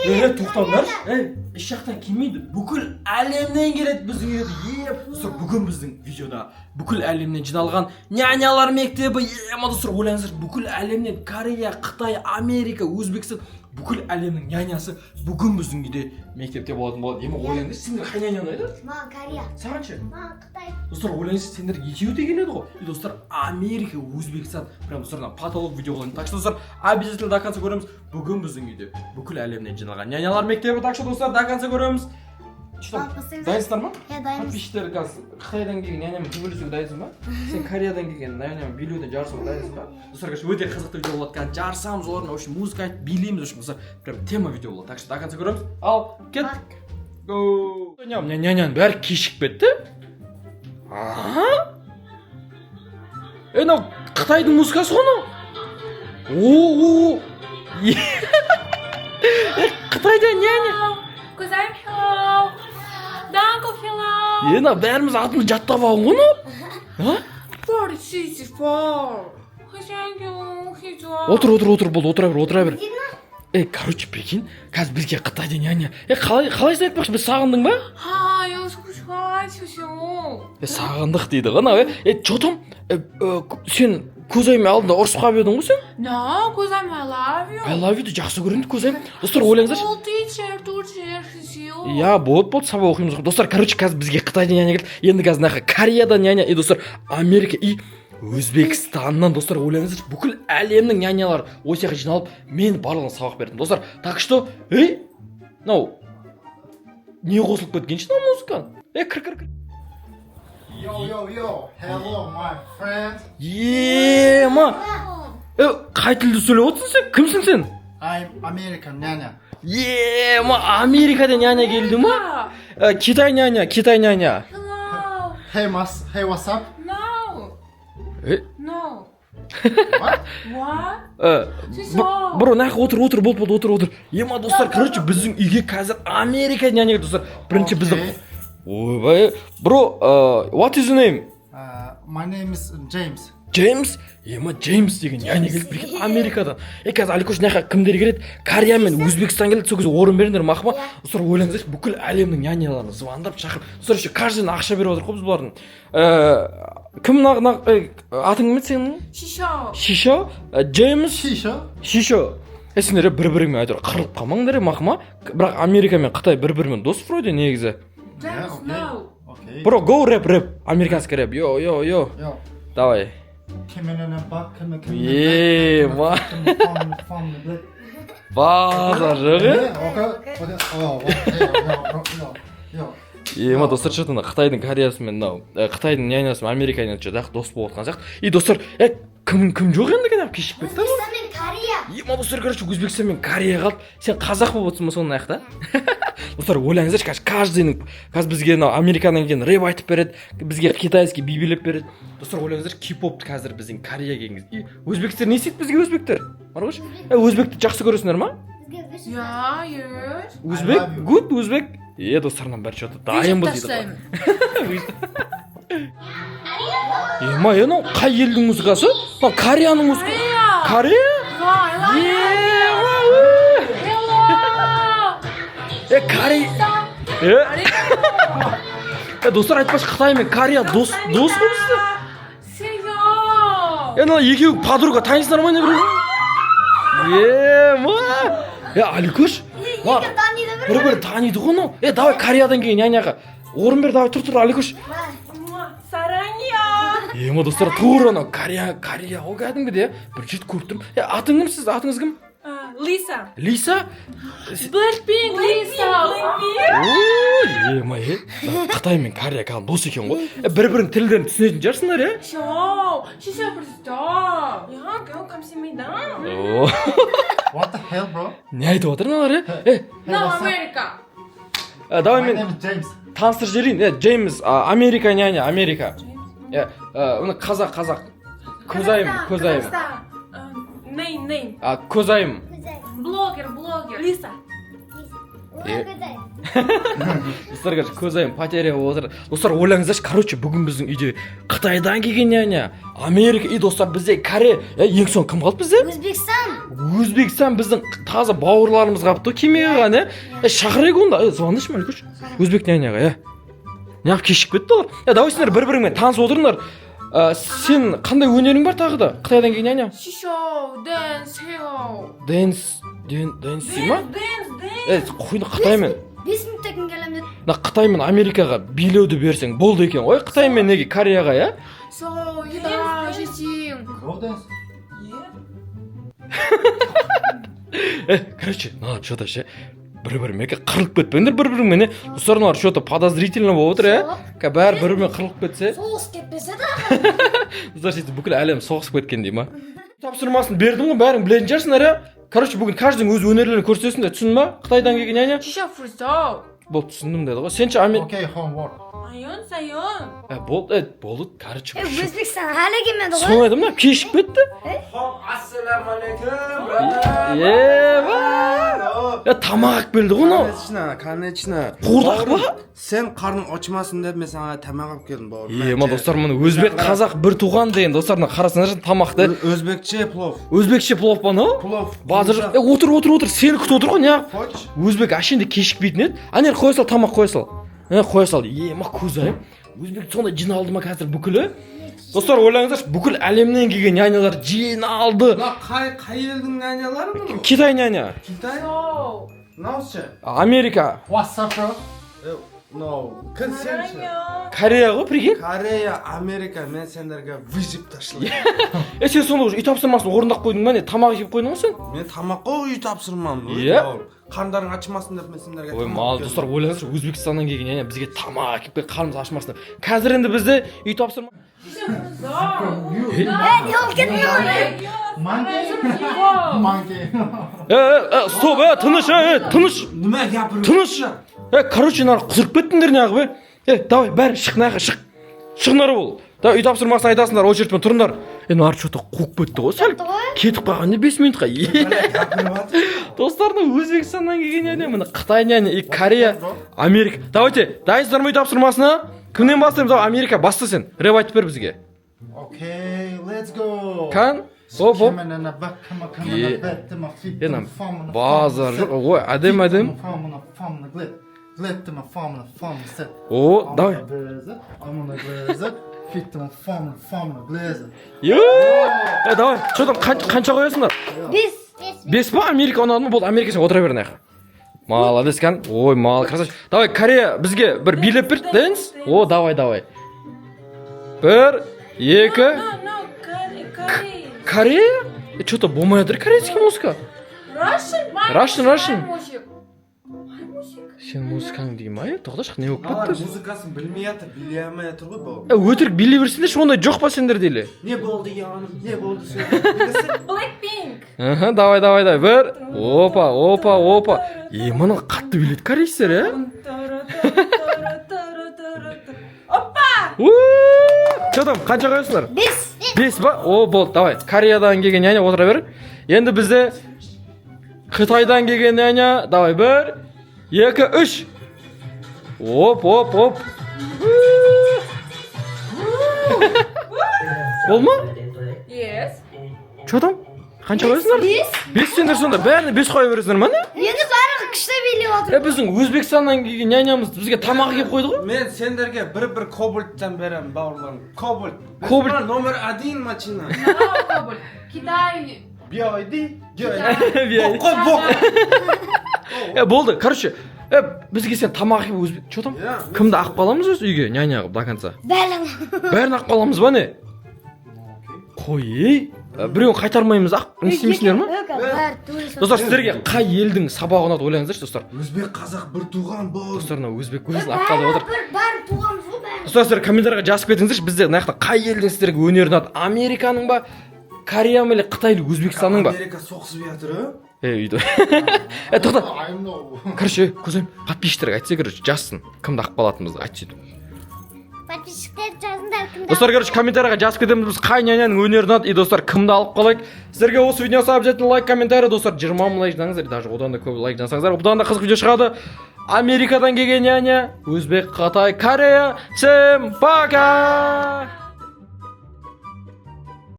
To'xtanglar. Ish yoqdan kelmaydi. Бүкіл әлемнен келеді біздің үйге. Бүгін біздің видеода бүкіл әлемнен жиналған нянялар мектебі. Достар, ойлаңыздар, бүкіл әлемнен Корея, Қытай, Америка, Өзбекстан бүкіл әлемнің нянясы бүгін біздің үйде мектепте болатын болады. Ойлаңыздар, сендер қай няня ұнайды? Маған Корея. Саған ше? Маған Қытай. Достар, ойлаңыздар, сендер екеуі де келеді ғой. Достар, Америка, Өзбекстан, прям достар, потолок видео қылайын. Так что достар, обязательно до конца көреміз. Бүгін біздің үйде бүкіл әлемнен жиналған нянялар мектебі. Так что достар, до конца көреміз. Дайынсыздар ма? Иә, дайынбыз. Подписчиктер қазір Қытайдан келген нянямен төбелесуге дайынсың ба? Сен Кореядан келген нянямен билеуден жарысуға дайынсың ба? Достар, өте қызықты видео болады. Қазір жарысамыз олармен, в общем, музыка айтып билейміз, в общем, достар, прям тема видео болады. Так что до конца көреміз. Ал, кеттік. Гоу. Няняның бәрі кешігіп кетті. Мынау Қытайдың музыкасы ғой мынау. О-о-о. Қытайда няня. Кузайм hello. Данко hello. Мынау бәріміз атымыз жаттап алған ғой мынау. 464. Отыр, болды, отыра бер. Короче, прикинь, қазір бізге Қытайда няня. Қалай сен айтпақшы, біз сағындың ба? Ха, я скучаю. Сағындық дейді ғой мынау. Че там? Сен көзайым алдында ұрысып қалып едің ғой сен? No, Кузайм I love you. I love you-ді жақсы көремін көзайым. Достар, ойлаңыздаршы. School teacher. Я, болды, сабақ оқимыз. Достар, короче, қазір бізге Қытайда няня келді. Енді қазір нақа Кореядан няня, достар, Америка и Өзбекстаннан, достар, ойлаңыздаршы, бүкіл әлемнің нянялары осы жаққа жиналып, мен барлығына сабақ бердім. Достар, так что, мынау не қосылып кеткенші мынау музыканың? Кір. Yo, hello my friend. Қай тілді сөйлеп отырсың сен? Кімсің сен? I'm American няня. Америкадан няня келді ма? Китай няня. Hello. Hey, what's up? No. What? What? Бро, нақ отыр, болды. Достар, короче, біздің үйге қазір Америка няня келді, достар. Бірінші біздің... Ойбай, бро, what is your name? My name is James. Джеймс? Джеймс деген няня келді, прикинь, Америкадан. Қазір Аликош наққа кімдер келеді? Корея мен Өзбекстан келеді, сол кезде орын беріңдер мақыма. Достар, ойлаңыздаршы, бүкіл әлемнің няняларын звондап шақырып. Достар, еще каждыйына ақша беріп отыр ғой біз бұлардың. Кім атың кім еді сенің? Шишо? Джеймс? Шишо. Сендер бір-біріңмен әйтеуір қырылып қалмаңдар мақыма. Бірақ Америка мен Қытай бір-бірімен дос вроде негізі. Okay. Бро, go рэп. Американский рэп. Йо. Давай. Базар жығы. Достар, что-то Қытайдың Кореясы мен Қытайдың нянясы мен Америка нянясы жақ дос болып отқан сияқты. Достар, кім жоқ енді кәдім кешіп кетті? Өзбекстан мен Корея. Достар, короче, Өзбекстан мен Корея қалды. Сен қазақ болып отырсың ба соның аяқта? Достар, ойлаңыздаршы, каждыйның қазір бізге Америкадан келген рэп айтып береді, бізге китайский би билеп береді. Достар, ойлаңыздар, кей-попты қазір біздің Корея келгеніз. Өзбектер не істейді бізге өзбектер? Марғош? Өзбекті жақсы көресіңдер ма? Өзбек? Good, өзбек? Достарынан бәрі что-то дайынбыз дейді. Мынау қай елдің музыкасы? Кореяның музыкасы. Корея? Корея. Достар, айтпашы, Қытай мен Корея дос болысты? Екеуі подруга, танисыңдар ма не біреу? Аликош? Бір таниды ғой мынау. Давай Кореядан келген няняға орын бер, давай тұр, Аликош. Сараңия. Достар, тура анау Корея ол кәдімгіде бір жет көріп тұрмын. Атың кім сіз? Атыңыз кім? Лиса. Лиса? Blackpink Лиса. Қытай мен Корея кәдім дос екен ғой. Бір-бірінің тілдерін түсінетін жарсыңдар, Шиша просто. Камсимейдан. What the hell, bro? Не айтып отыр мыналар, No, Америка. Давай My мен name is James. таныстырып жіберейін. Джеймс, Америка няня, Америка. Қазақ. Көзайым. Name. Көзайым. Блогер. Лиса. Достар, көзайым потеря отыр. Достар, ойлаңыздаршы, короче, бүгін біздің үйде Қытайдан келген няня, Америка и достар бізде Корея. Ең соң кім қалды бізде? Өзбекстан біздің таза бауырларымыз қапты кемеге ғана. Шақырайық онда. Звондайшы Маликуш. Өзбек няняға, неғып кешіп кетті олар. Давай сендер бір-біріңмен танысып отырыңдар. Сен қандай өнерің бар тағы да? Қытайдан келген няня? Шишо, dance, heo. Дэнс ма? Dance. Қойды Қытаймен. 5 минутта кім келем деді. Қытаймен Америкаға билеуді берсең болды екен ғой. Қытаймен неге Кореяға, So, да, шешең. Go dance. Короче, надо что-то ше бір-бірімен қырылып кетпеңдер бір-бірімен. Достарыңдар что-то подозрительно болып отыр, бәрі бір-бірімен қырылып кетсе. Соғыс кетпесе де. Достар сөйтіп бүкіл әлем соғысып кеткен дей ма? Тапсырмасын бердім ғой, бәрің білетін шығарсыңдар, Короче, бүгін каждың өз өнерлерін көрсетсін, түсін ма? Қытайдан келген няня? Шишо, freestyle. Болды, түсіндім деді ғой. Сен ше Okay, homework. Сайын. болды, короче. Өзбекстан әлі келмеді ғой. Соны айтам да, кешіп кетті. Ассалямалейкум. Тамақ алып келді ғой мынау. Конечно. Қуырдақ па? Сен қарның очымасын деп мен саған тамақ алып келдім бауырым. Ма достар, мына өзбек қазақ бір туған деген достарына қарасаңдар тамақты. Өзбекше плов. Өзбекше плов па мынау? Плов. Базар. Отыр. Сені күтіп отыр ғой, неғып? Хочешь? Өзбек әшейінде кешікпейтін еді. Әне қоя сал, тамақ қоя сал. Қоя сал. Ма көз ай. Өзбек сонда жиналды ма қазір бүкілі? Достар, ойлаңыздаршы, бүкіл әлемнен келген нянялар жиналды. Қай елдің нянялары бұл? Китай няня. Китай? So. Наусше? Америка. What's up, bro? No. Кім сен ше? Корея ғой, прикинь. Корея, Америка, мен сендерге выжип ташлайын. Сен сонда үй тапсырмасын орындап қойдың ба не? Тамақ жеп қойдың ғой сен? Мен тамаққа үй тапсырмам. Қарндарың ашымасын деп мен сендерге Ой, мал достар, ойлаңызшы, Өзбекстаннан келген яғни бізге тамақ әкеліп беріп қарнымыз ашымасын деп. Қазір енді бізде үй тапсырма. Не ол кетті. Monkey. Стоп, тыныш. Неме япырып? Тыныш. Короче, нар құзырып кеттіңдер неғып, давай, бәрі шық нағы, шығынар бол. Үй тапсырмасын айтасыңдар, очередьпен тұрыңдар. Нар что-то қуып кетті ғой, сәл кетіп қалғанда 5 минутқа. Достарына Өзбекстаннан келген яғни, мына Қытай яғни, Корея, Америка. Давайте, дайынсыздар ма үй тапсырмасына? Кімнен бастаймыз? Америка, баста сен. Рэп айтып бер бізге. Okay, let's go. Қан? Оп. Базар жоқ, ой, әдем. О, давай. Давай, что там, қанша қоясыңдар? 5 па? Америка ұнады ма? Болды, Америка сен отыра бер наяқ. Молодец, Қан. Ой, мал, красавчик. Давай, Корея, бізге бір билеп бер, дэнс. О, давай. 1, 2. Корея? Что-то болмай жатыр корейский музыка. Russian. Сен музыкаң дейм ай, тоқташы, не болып Балар кетті? музыкасын білмей жатыр, біле алмай жатыр ғой бауырым. Өтірік билей берсеңдерші, ондай жоқ па сендер дейлі? Не болды яғаным, не болды сен? Blackpink. Давай. 1. Опа. Мұны қатты биледі корейстер, Что там, қанша қоясыңдар? 5 ба? О, болды, давай. Кореядан келген няня отыра бер. Енді бізде Қытайдан келген няня. Давай, 1, 2, 3. Оп. Бол ма? Yes. Что там? Қанша қоясыңдар? 5 сендер сонда бәріне 5 қоя бересіңдер ма не? Енді бәрі күшті билеп отыр. Біздің Өзбекстаннан келген нянямыз бізге тамақ келіп қойды ғой. Мен сендерге бір кобальттан берем бауырларым. Кобальт. Кобальт. Номер 1 машина. Китай. BYD. Болды, короче, бізге сен тамақ келіп өзбек. Что там? Кімді ақ қаламыз өз үйге, няня қылып, до конца? Бәрін ақ қаламыз ба не? Қой, біреуін қайтармаймыз ақ, не істемейсіңдер ма? Достар, сіздерге қай елдің сабағы ұнады ойлаңыздаршы, достар. Өзбек қазақ бір туған бауыр. Достарына өзбек өзін ақ қалып отыр. Бәрі туғанымыз ғой бәрі. Достар, сіздер комментарийға жазып кетіңіздерші, бізде мына жақта қай елдің сіздерге өнері ұнады? Американың ба? Корея ма или Қытай или Өзбекстанның ба? Америка соғысып жатыр, Үйді. Тоқта. Короче, көзайым, подписчиктерге айтса, короче, жазсын. Кімді ақ қалатынымызды айтшы сөйтіп. Подписчиктер жазыңдар кімді. Достар, короче, комментарийға жазып кетеміз, біз қай няняның өнері ұнады, и достар, кімді алып қалайық. Сіздерге осы видеосы обязательно лайк, комментарий, достар, 20 мың лайк жансаңыздар, даже одан да көп лайк жансаңыздар. Бұдан да қызық видео шығады. Америкадан келген няня, Өзбек, Қытай, Корея. Всем пока!